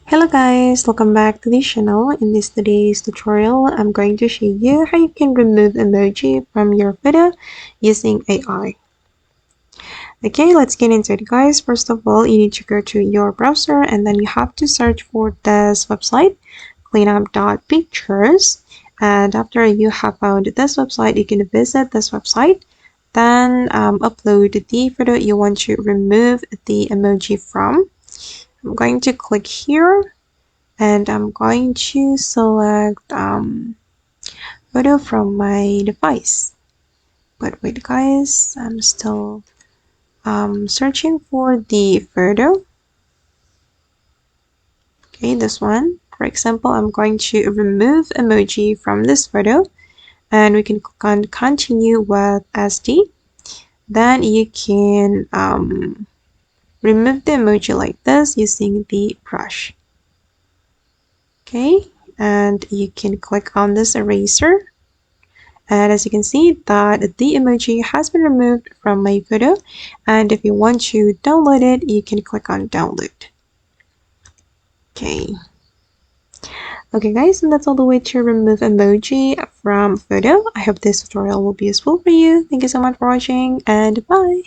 Hello guys, welcome back to the channel. In today's tutorial, I'm going to show you how you can remove emoji from your photo using AI. Okay, let's get into it guys. First of all, you need to go to your browser and then you have to search for this website, cleanup.pictures. And after you have found this website, you can visit this website. Then upload the photo you want to remove the emoji from. I'm going to click here. And I'm going to select photo from my device. But wait guys, I'm still searching for the photo. Okay, this one. For example, I'm going to remove emoji from this photo and we can click on continue with SD. Then you can remove the emoji like this using the brush. Okay, and you can click on this eraser. And as you can see that the emoji has been removed from my photo, and if you want to download it, you can click on download. Okay guys, and that's all the way to remove emoji from photo. I hope this tutorial will be useful for you. Thank you so much for watching, and bye.